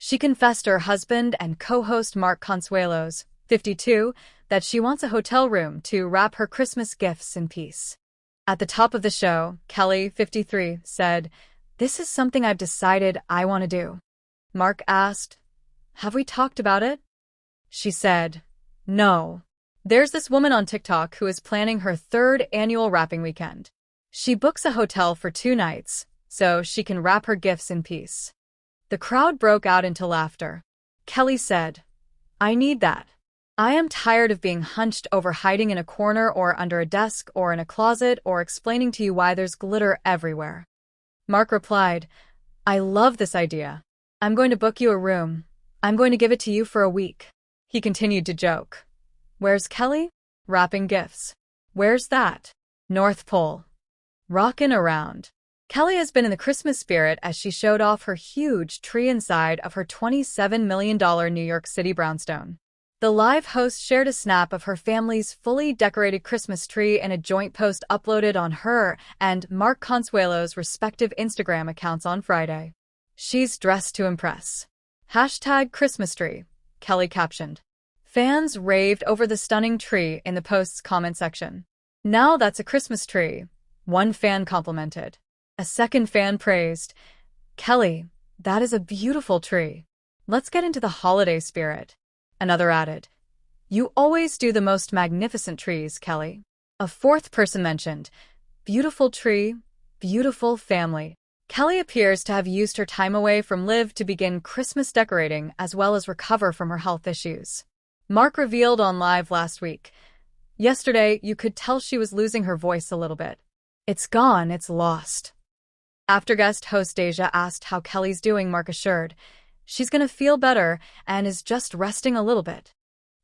She confessed to her husband and co-host Mark Consuelos, 52, that she wants a hotel room to wrap her Christmas gifts in peace. At the top of the show, Kelly, 53, said, "This is something I've decided I want to do." Mark asked, "Have we talked about it?" She said, "No." There's this woman on TikTok who is planning her third annual wrapping weekend. She books a hotel for 2 nights, so she can wrap her gifts in peace. The crowd broke out into laughter. Kelly said, "I need that. I am tired of being hunched over, hiding in a corner or under a desk or in a closet or explaining to you why there's glitter everywhere." Mark replied, "I love this idea. I'm going to book you a room. I'm going to give it to you for a week." He continued to joke. "Where's Kelly? Wrapping gifts. Where's that? North Pole. Rockin' around." Kelly has been in the Christmas spirit as she showed off her huge tree inside of her $27 million New York City brownstone. The live host shared a snap of her family's fully decorated Christmas tree in a joint post uploaded on her and Mark Consuelos' respective Instagram accounts on Friday. "She's dressed to impress. #ChristmasTree," Kelly captioned. Fans raved over the stunning tree in the post's comment section. "Now that's a Christmas tree," one fan complimented. A second fan praised, "Kelly, that is a beautiful tree. Let's get into the holiday spirit." Another added, "You always do the most magnificent trees, Kelly." A fourth person mentioned, "Beautiful tree, beautiful family." Kelly appears to have used her time away from Live to begin Christmas decorating as well as recover from her health issues. Mark revealed on Live last week, "Yesterday, you could tell she was losing her voice a little bit. It's gone, it's lost." After guest host Deja asked how Kelly's doing, Mark assured, "She's gonna feel better and is just resting a little bit."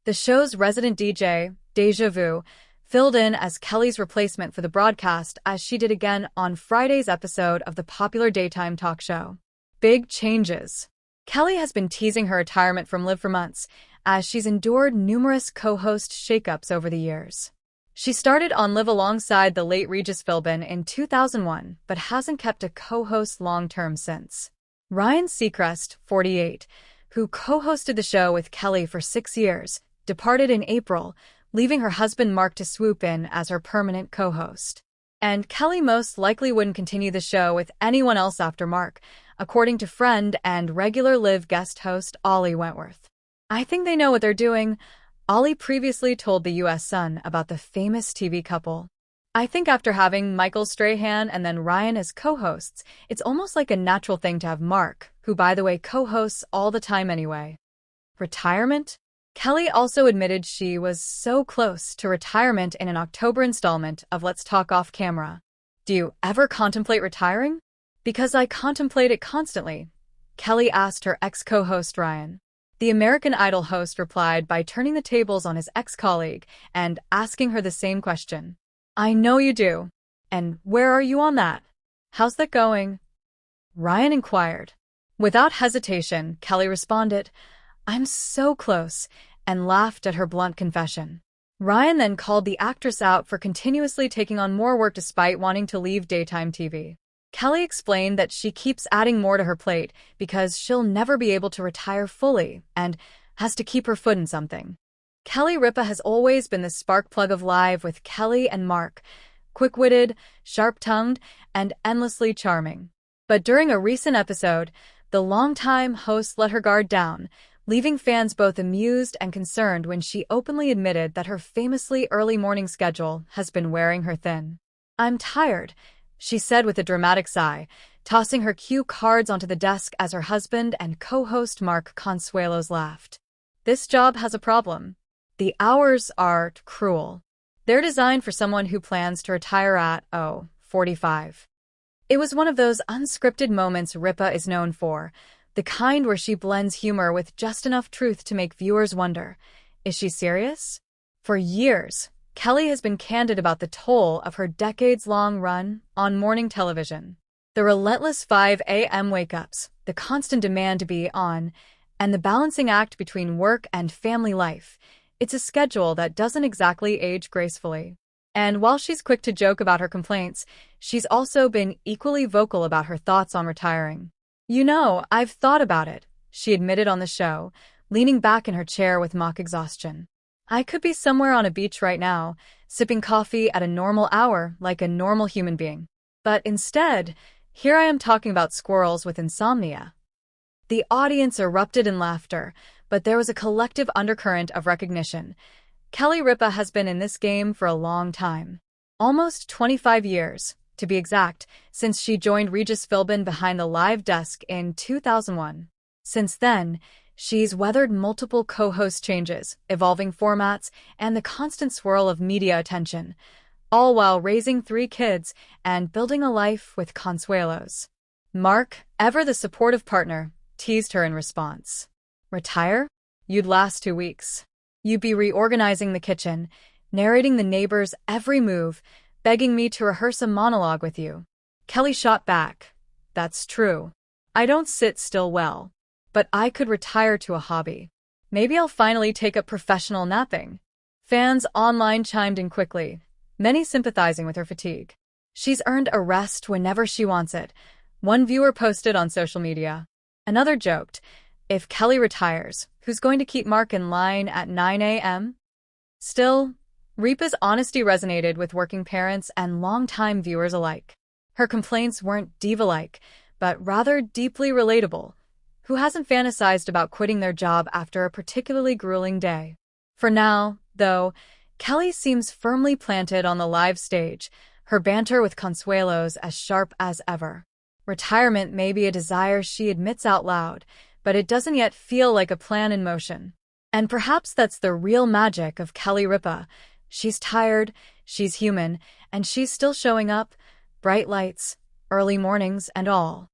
The show's resident DJ, Deja Vu, filled in as Kelly's replacement for the broadcast as she did again on Friday's episode of the popular daytime talk show. Big changes. Kelly has been teasing her retirement from Live for months, as she's endured numerous co-host shakeups over the years. She started on Live alongside the late Regis Philbin in 2001, but hasn't kept a co-host long-term since. Ryan Seacrest, 48, who co-hosted the show with Kelly for 6 years, departed in April, leaving her husband Mark to swoop in as her permanent co-host. And Kelly most likely wouldn't continue the show with anyone else after Mark, according to friend and regular Live guest host Ollie Wentworth. "I think they know what they're doing," Ollie previously told the U.S. Sun about the famous TV couple. "I think after having Michael Strahan and then Ryan as co-hosts, it's almost like a natural thing to have Mark, who by the way co-hosts all the time anyway." Retirement? Kelly also admitted she was so close to retirement in an October installment of Let's Talk Off Camera. "Do you ever contemplate retiring?" "Because I contemplate it constantly," Kelly asked her ex-co-host Ryan. The American Idol host replied by turning the tables on his ex-colleague and asking her the same question. "I know you do. And where are you on that? How's that going?" Ryan inquired. Without hesitation, Kelly responded, "I'm so close," and laughed at her blunt confession. Ryan then called the actress out for continuously taking on more work despite wanting to leave daytime TV. Kelly explained that she keeps adding more to her plate because she'll never be able to retire fully and has to keep her foot in something. Kelly Ripa has always been the spark plug of Live with Kelly and Mark, quick-witted, sharp-tongued, and endlessly charming. But during a recent episode, the longtime host let her guard down, leaving fans both amused and concerned when she openly admitted that her famously early morning schedule has been wearing her thin. "I'm tired," she said with a dramatic sigh, tossing her cue cards onto the desk as her husband and co-host Mark Consuelos laughed. "This job has a problem. The hours are cruel. They're designed for someone who plans to retire at, 45. It was one of those unscripted moments Ripa is known for, the kind where she blends humor with just enough truth to make viewers wonder, is she serious? For years, Kelly has been candid about the toll of her decades-long run on morning television. The relentless 5 a.m. wake-ups, the constant demand to be on, and the balancing act between work and family life. It's a schedule that doesn't exactly age gracefully. And while she's quick to joke about her complaints, she's also been equally vocal about her thoughts on retiring. "You know, I've thought about it," she admitted on the show, leaning back in her chair with mock exhaustion. I could be somewhere on a beach right now, sipping coffee at a normal hour like a normal human being. But instead, here I am talking about squirrels with insomnia. The audience erupted in laughter, but there was a collective undercurrent of recognition. Kelly Ripa has been in this game for a long time. Almost 25 years, to be exact, since she joined Regis Philbin behind the live desk in 2001. Since then, she's weathered multiple co-host changes, evolving formats, and the constant swirl of media attention, all while raising 3 kids and building a life with Consuelos. Mark, ever the supportive partner, teased her in response. Retire? You'd last 2 weeks. You'd be reorganizing the kitchen, narrating the neighbors' every move, begging me to rehearse a monologue with you. Kelly shot back. That's true. I don't sit still well. But I could retire to a hobby. Maybe I'll finally take up professional napping. Fans online chimed in quickly, many sympathizing with her fatigue. She's earned a rest whenever she wants it, one viewer posted on social media. Another joked, if Kelly retires, who's going to keep Mark in line at 9 a.m.? Still, Ripa's honesty resonated with working parents and longtime viewers alike. Her complaints weren't diva-like, but rather deeply relatable. Who hasn't fantasized about quitting their job after a particularly grueling day? For now, though, Kelly seems firmly planted on the live stage, her banter with Consuelos as sharp as ever. Retirement may be a desire she admits out loud, but it doesn't yet feel like a plan in motion. And perhaps that's the real magic of Kelly Ripa. She's tired, she's human, and she's still showing up, bright lights, early mornings and all.